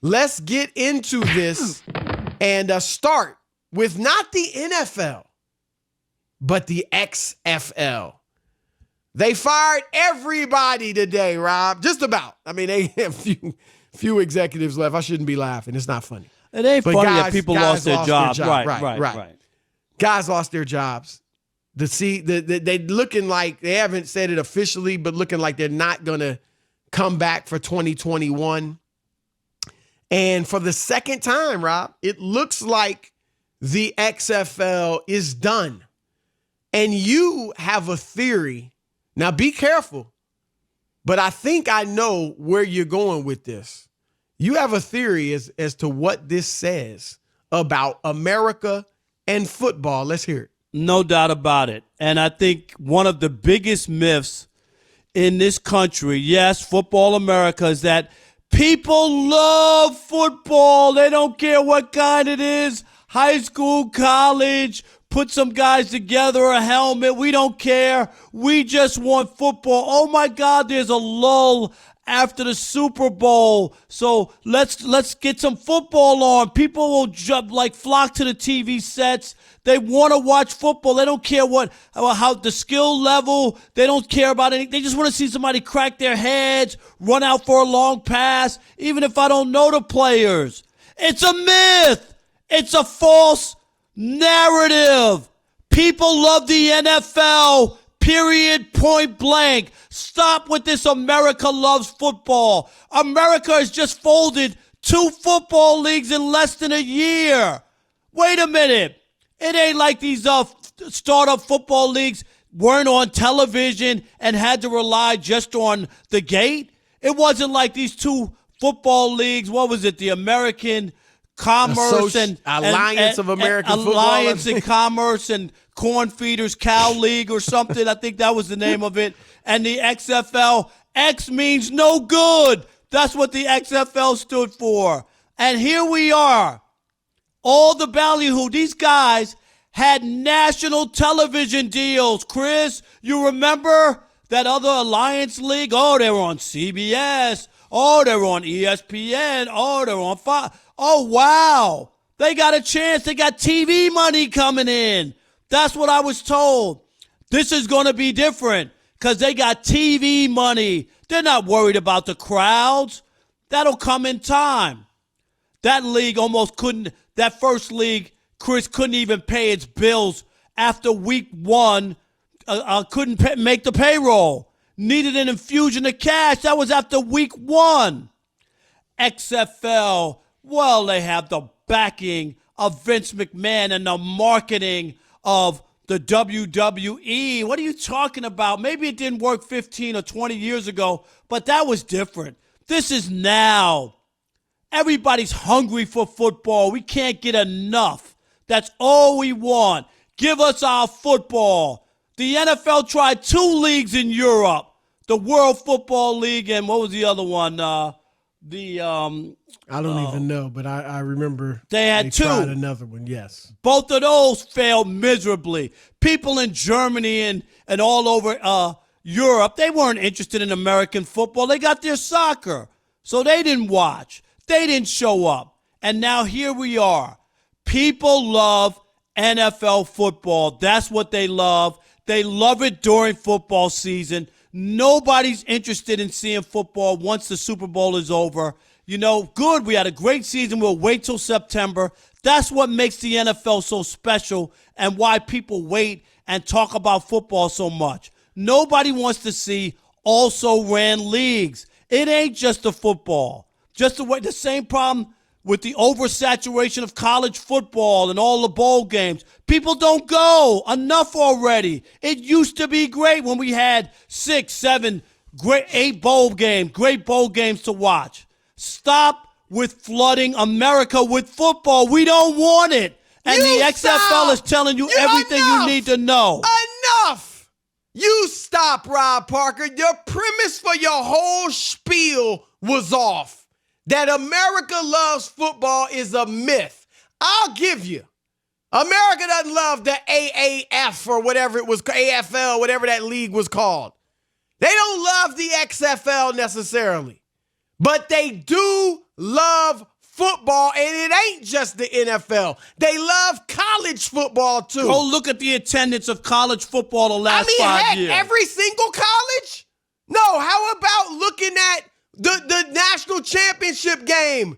let's get into this and start with not the NFL, but the XFL. They fired everybody today, Rob. Just about. I mean, they have few executives left. I shouldn't be laughing. It's not funny. It ain't funny that people lost their jobs. Right. Guys lost their jobs. They looking like, they haven't said it officially, but looking like they're not going to come back for 2021. And for the second time, Rob, it looks like the XFL is done. And you have a theory. Now, be careful, but I think I know where you're going with this. You have a theory as to what this says about America and football. Let's hear it. No doubt about it. And I think one of the biggest myths in this country, yes, football America, is that people love football. They don't care what kind it is, high school, college, put some guys together, a helmet. We don't care. We just want football. Oh, my God, there's a lull after the Super Bowl. So let's get some football on. People will flock to the TV sets. They want to watch football. They don't care how the skill level. They don't care about anything. They just want to see somebody crack their heads, run out for a long pass, even if I don't know the players. It's a myth. It's a false narrative. People love the NFL, period, point blank. Stop with this America loves football. America has just folded 2 football leagues in less than a year. Wait a minute. It ain't like these startup football leagues weren't on television and had to rely just on the gate. It wasn't like these 2 football leagues. What was it? The American Commerce and Alliance of American Football. Alliance and Commerce and Corn Feeders Cow League or something. I think that was the name of it. And the XFL. X means no good. That's what the XFL stood for. And here we are. All the ballyhoo. These guys had national television deals. Chris, you remember that other Alliance League? Oh, they were on CBS. Oh, they were on ESPN. Oh, they were on Fox. Oh, wow. They got a chance. They got TV money coming in. That's what I was told. This is going to be different because they got TV money. They're not worried about the crowds. That'll come in time. That league almost couldn't, that first league, Chris, couldn't even pay its bills after week 1, couldn't make the payroll. Needed an infusion of cash. That was after week 1. XFL, well, they have the backing of Vince McMahon and the marketing of the WWE. What are you talking about? Maybe it didn't work 15 or 20 years ago, but that was different. This is now. Everybody's hungry for football. We can't get enough. That's all we want. Give us our football. The NFL tried 2 leagues in Europe. The World Football League and what was the other one? I don't even know, but I remember they had 2. Tried another one, yes. Both of those failed miserably. People in Germany and all over Europe, they weren't interested in American football. They got their soccer, so they didn't watch. They didn't show up. And now here we are. People love NFL football. That's what they love. They love it during football season. Nobody's interested in seeing football once the Super Bowl is over. You know, good, we had a great season. We'll wait till September. That's what makes the NFL so special and why people wait and talk about football so much. Nobody wants to see also-ran leagues. It ain't just the football. Just the same problem with the oversaturation of college football and all the bowl games. People don't go. Enough already. It used to be great when we had 6, 7, 8 bowl games, great bowl games to watch. Stop with flooding America with football. We don't want it. And the XFL is telling you everything you need to know. Enough! You stop, Rob Parker. Your premise for your whole spiel was off. That America loves football is a myth. I'll give you. America doesn't love the AAF or whatever it was, AFL, whatever that league was called. They don't love the XFL necessarily. But they do love football, and it ain't just the NFL. They love college football, too. Go look at the attendance of college football the last 5 years. Every single college? No, how about looking at the national championship game,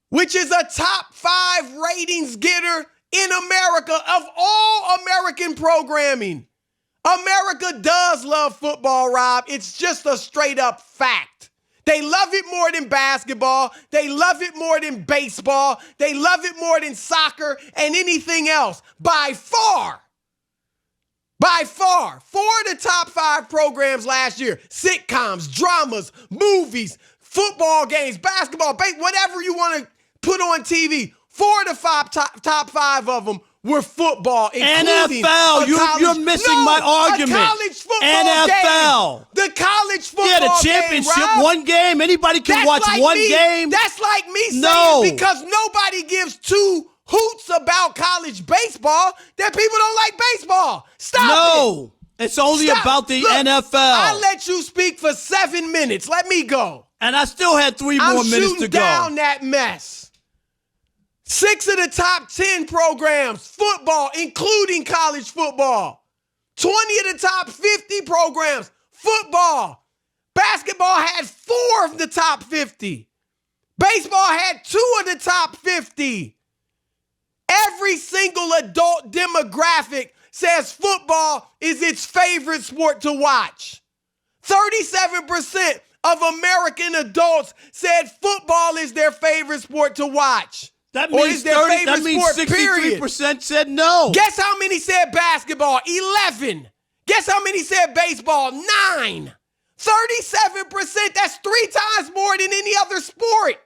which is a top 5 ratings getter in America of all American programming. America does love football, Rob. It's just a straight up fact. They love it more than basketball. They love it more than baseball. They love it more than soccer and anything else. By far. By far. 4 of the top 5 programs last year. Sitcoms, dramas, movies, football games, basketball, whatever you want to put on TV. 4 of the top 5 of them were football, including NFL. You're missing my argument. A college football NFL. game. The college football game, the championship, Rob. one game. Anybody can watch one game. That's like me saying because nobody gives 2 hoots about college baseball that people don't like baseball. Stop it. It's only about the NFL. I let you speak for 7 minutes. Let me go. And I still had 3 more minutes to go. I'm shooting down that mess. 6 of the top 10 programs, football, including college football. 20 of the top 50 programs, football. Basketball had 4 of the top 50. Baseball had 2 of the top 50. Every single adult demographic says football is its favorite sport to watch. 37% of American adults said football is their favorite sport to watch. That means 63% said no. Guess how many said basketball? 11. Guess how many said baseball? 9. 37%. That's 3 times more than any other sport.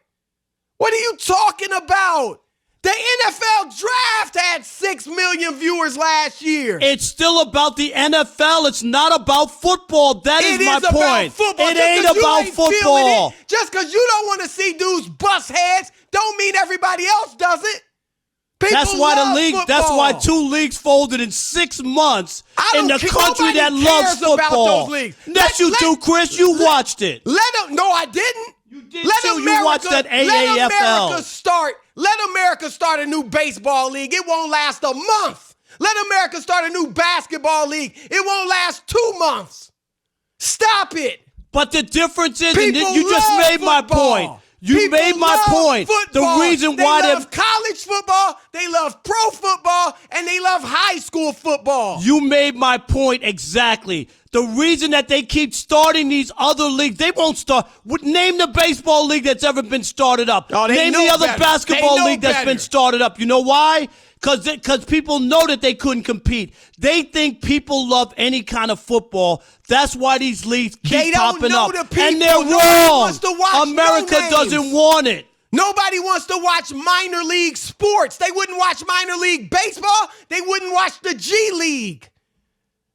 What are you talking about? The NFL draft had 6 million viewers last year. It's still about the NFL. It's not about football. That is my point. Football. It ain't about football. Just because you don't want to see dudes bust heads don't mean everybody else does it. That's why 2 leagues folded in 6 months in the country that loves football. Yes, you do, Chris. You watched it. No, I didn't. You did too. You watched that AAFL. Let America start a new baseball league. It won't last a month. Let America start a new basketball league. It won't last 2 months. Stop it. But the difference is, and you just made my point. You made my point. Football. The reason why they love college football, they love pro football, and they love high school football. You made my point exactly. The reason that they keep starting these other leagues, they won't start. Name the baseball league that's ever been started up. Name the other basketball league that's been started up. You know why? Because people know that they couldn't compete. They think people love any kind of football. That's why these leagues keep popping up. And they're wrong. America doesn't want it. Nobody wants to watch minor league sports. They wouldn't watch minor league baseball. They wouldn't watch the G League.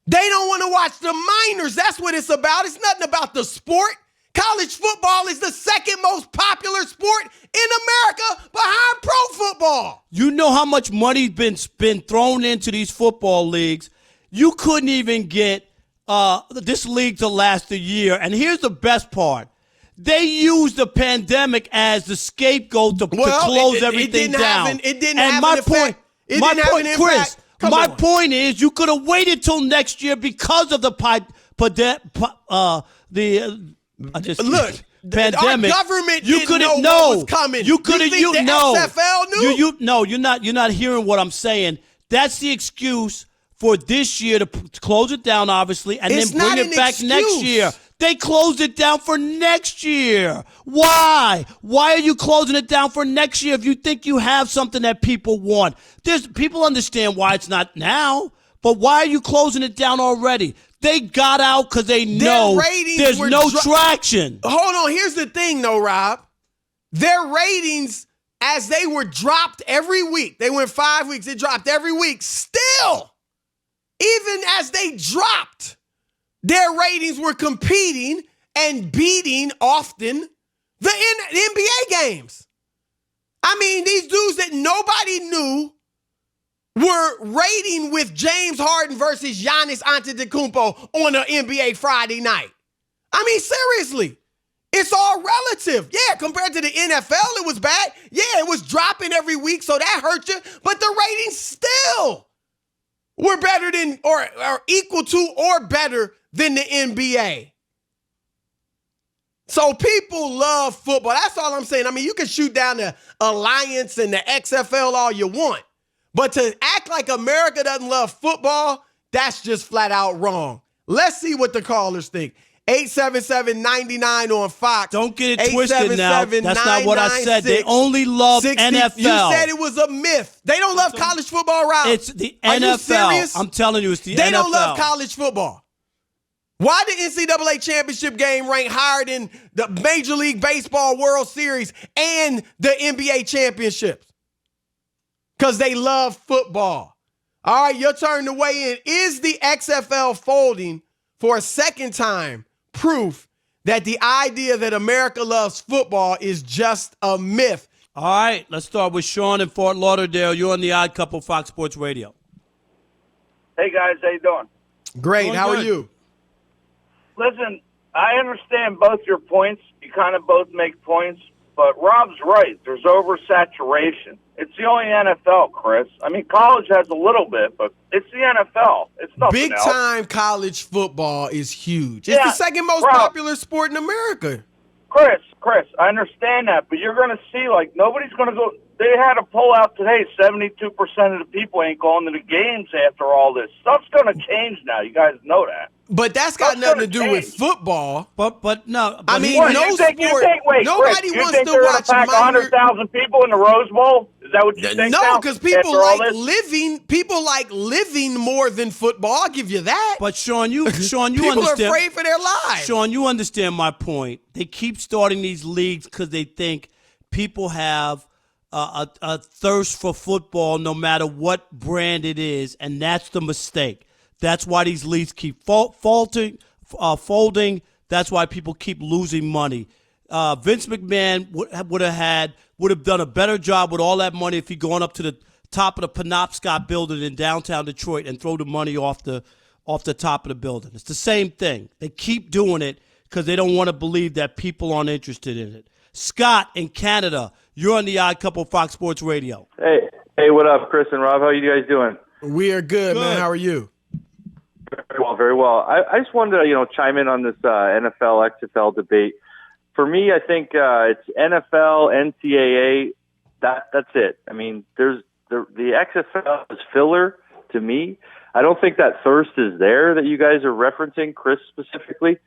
They don't want to watch the minors. That's what it's about. It's nothing about the sport. College football is the second most popular sport in America behind pro football. You know how much money's been thrown into these football leagues. You couldn't even get this league to last a year. And here's the best part. They used the pandemic as the scapegoat to close everything down. It didn't have an effect. Chris, my point is you could have waited till next year because of the pandemic. Our government didn't know what was coming. You could have. The XFL knew? You're not hearing what I'm saying. That's the excuse for this year to close it down, obviously, and then bring it back next year. They closed it down for next year. Why? Why are you closing it down for next year if you think you have something that people want? People understand why it's not now, but why are you closing it down already? They got out because they know there's no traction. Hold on. Here's the thing, though, Rob. Their ratings, as they were dropped every week, they went 5 weeks, they dropped every week. Still, even as they dropped, their ratings were competing and beating often the NBA games. I mean, these dudes that nobody knew were rating with James Harden versus Giannis Antetokounmpo on an NBA Friday night. I mean, seriously. It's all relative. Yeah, compared to the NFL, it was bad. Yeah, it was dropping every week, so that hurt you. But the ratings still were better than or equal to or better than the NBA. So people love football. That's all I'm saying. I mean, you can shoot down the Alliance and the XFL all you want. But to act like America doesn't love football, that's just flat out wrong. Let's see what the callers think. 877-99 on Fox. Don't get it twisted now. That's not what I said. They only love NFL. You said it was a myth. They don't love college football, Rob. It's the NFL. Are you serious? I'm telling you, it's the NFL. They don't love college football. Why the NCAA championship game rank higher than the Major League Baseball World Series and the NBA championships? Because they love football. All right, your turn to weigh in. Is the XFL folding for a second time proof that the idea that America loves football is just a myth? All right, let's start with Sean in Fort Lauderdale. You're on the Odd Couple, Fox Sports Radio. Hey, guys. How you doing? Great. Doing How good. are you? Listen, I understand both your points. You kind of both make points. But Rob's right. There's oversaturation. It's the only NFL, Chris. I mean, college has a little bit, but it's the NFL. It's nothing Big else. time college football is huge. It's Yeah, the second most Rob. popular sport in America. Chris, I understand that, but you're going to see, like, nobody's going to go. They had a poll out today. 72% of the people ain't going to the games after all this. Stuff's going to change now. You guys know that. But that's got nothing to do with football. But no. I mean, What, no you think, sport. wait, Nobody Chris, you wants think to they're gonna watch pack minor. 100,000 people in the Rose Bowl? Is that what you think? No, because people After all like this? living. People like living more than football. I'll give you that. But Sean, you people understand. are afraid for their lives. Sean, you understand my point. They keep starting these leagues because they think people have a thirst for football no matter what brand it is, and that's the mistake. That's why these leagues keep folding. That's why people keep losing money. Vince McMahon would have done a better job with all that money if he'd gone up to the top of the Penobscot building in downtown Detroit and throw the money off the top of the building. It's the same thing. They keep doing it because they don't want to believe that people aren't interested in it. Scott in Canada, you're on the Odd Couple Fox Sports Radio. Hey, what up, Chris and Rob? How are you guys doing? We are good, man. How are you? Very well. I just wanted to, chime in on this NFL XFL debate. For me, I think it's NFL, NCAA. That's it. I mean, there's the XFL is filler to me. I don't think that thirst is there that you guys are referencing, Chris specifically.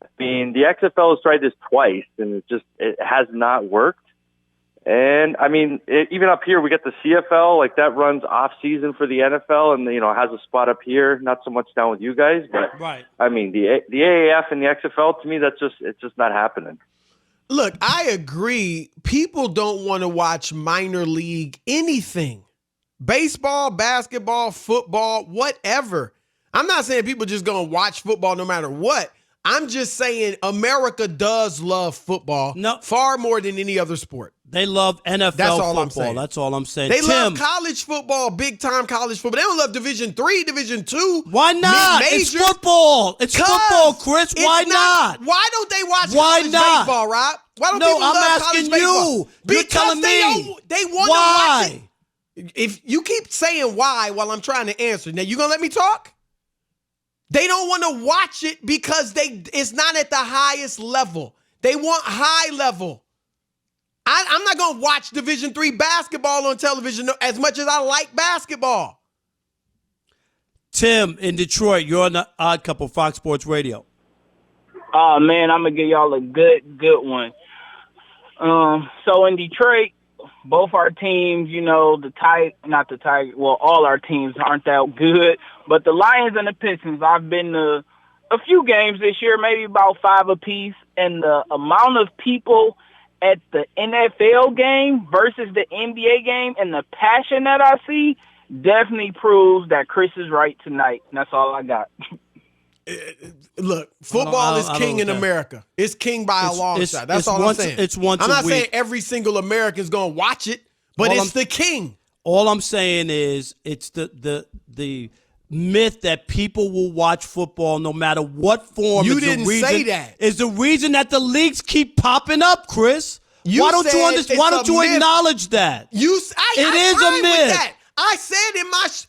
I mean, the XFL has tried this twice, and it has not worked. And, I mean, even up here, we get the CFL, like that runs off-season for the NFL and, has a spot up here, not so much down with you guys. But, Right. I mean, the AAF and the XFL, to me, it's just not happening. Look, I agree. People don't want to watch minor league anything. Baseball, basketball, football, whatever. I'm not saying people just going to watch football no matter what. I'm just saying America does love football far more than any other sport. They love NFL That's all football. I'm saying. That's all I'm saying. They Tim, love college football, big-time college football. They don't love Division III, Division II. Why not? It's mid-majors. football. It's football, Chris. It's Why not? Why don't they watch Why college not? baseball, Rob? Why don't No, people I'm love asking college baseball? you. You're Because telling me. they want Why? to watch it. If you keep saying why while I'm trying to answer, now you gonna let me talk? They don't want to watch it because it's not at the highest level. They want high level. I'm not going to watch Division III basketball on television as much as I like basketball. Tim in Detroit, you're on the Odd Couple Fox Sports Radio. Oh, man, I'm going to give y'all a good one. So in Detroit, both our teams, all our teams aren't that good. But the Lions and the Pistons, I've been to a few games this year, maybe about 5 apiece, and the amount of people at the NFL game versus the NBA game and the passion that I see definitely proves that Chris is right tonight. And that's all I got. Look, football is king in America. It's king by a long shot. That's all I'm saying. It's once I'm a not week. saying every single American's going to watch it, but it's the king. All I'm saying is it's the myth that people will watch football no matter what form. You didn't say that. Is the reason that the leagues keep popping up, Chris. Why don't you understand? Why don't you acknowledge that? It is a myth. That. I said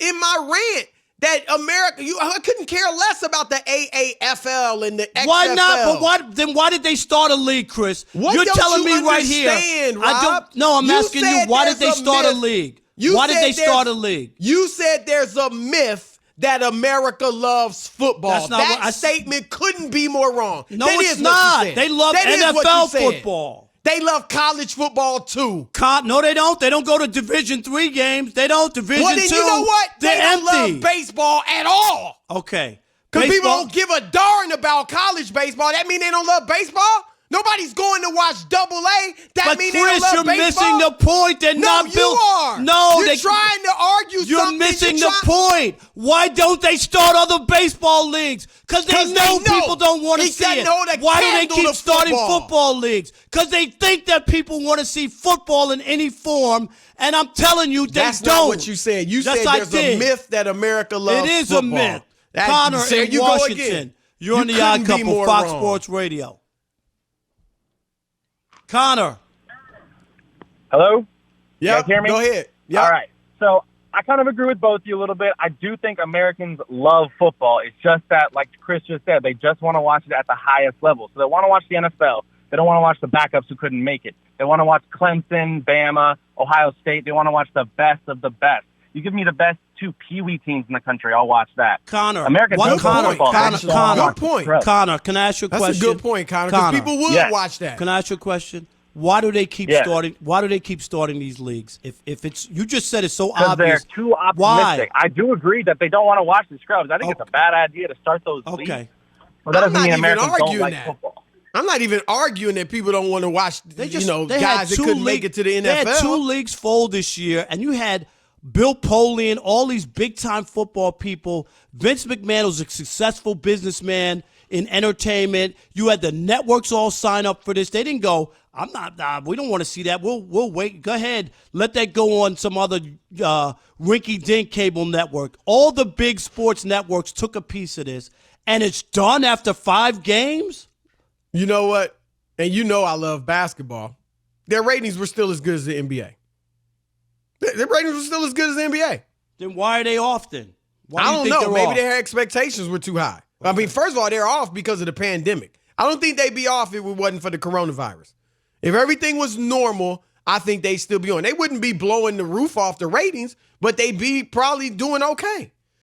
in my rant that America, I couldn't care less about the AAFL and the XFL. Why not? But why did they start a league, Chris? You're telling me right here. Rob? I'm asking you, why did they start a league? Why did they start a league? You said there's a myth that America loves football. That's not that statement couldn't be more wrong. No, it's not. They love NFL football. They love college football too. No, they don't. They don't go to Division III games. They don't. Division II. Well, then you know what? They don't love baseball at all. Okay. Because people don't give a darn about college baseball. That mean they don't love baseball? Nobody's going to watch AA. That mean they don't love baseball? Chris, you're missing the point. They're not built. No, you are. No, you're trying to argue something. You're missing the point. Why don't they start other baseball leagues? Because they know people don't want to see it. Why do they keep starting football leagues? Because they think that people want to see football in any form. And I'm telling you, they don't. That's not what you said. You said there's a myth that America loves football. It is a myth. Connor in Washington. You're on the Odd Couple, Fox Sports Radio. Connor. Hello? Yeah, you guys hear me? Go ahead. Yep. All right. So I kind of agree with both of you a little bit. I do think Americans love football. It's just that, like Chris just said, they just want to watch it at the highest level. So they want to watch the NFL. They don't want to watch the backups who couldn't make it. They want to watch Clemson, Bama, Ohio State. They want to watch the best of the best. You give me the best two Pee-wee teams in the country, I'll watch that. Connor, America good point. Connor, good point. Connor, can I ask you a question? That's a good point, Connor. Because people would watch that. Can I ask you a question? Why do they keep starting? Why do they keep starting these leagues? If it's you just said it's so obvious. Because they're too optimistic. Why? I do agree that they don't want to watch the scrubs. I think it's a bad idea to start those leagues. Okay. Well, that doesn't mean Americans don't like football. I'm not even arguing that people don't want to watch. Guys that couldn't make it to the NFL. They had 2 leagues fold this year, and you had Bill Polian, all these big-time football people. Vince McMahon was a successful businessman in entertainment. You had the networks all sign up for this. They didn't go, we don't want to see that. We'll wait. Go ahead. Let that go on some other rinky-dink cable network. All the big sports networks took a piece of this, and it's done after 5 games? You know what? And I love basketball. Their ratings were still as good as the NBA. Their ratings were still as good as the NBA. Then why are they off then? I don't know. Maybe their expectations were too high. Okay. I mean, first of all, they're off because of the pandemic. I don't think they'd be off if it wasn't for the coronavirus. If everything was normal, I think they'd still be on. They wouldn't be blowing the roof off the ratings, but they'd be probably doing okay.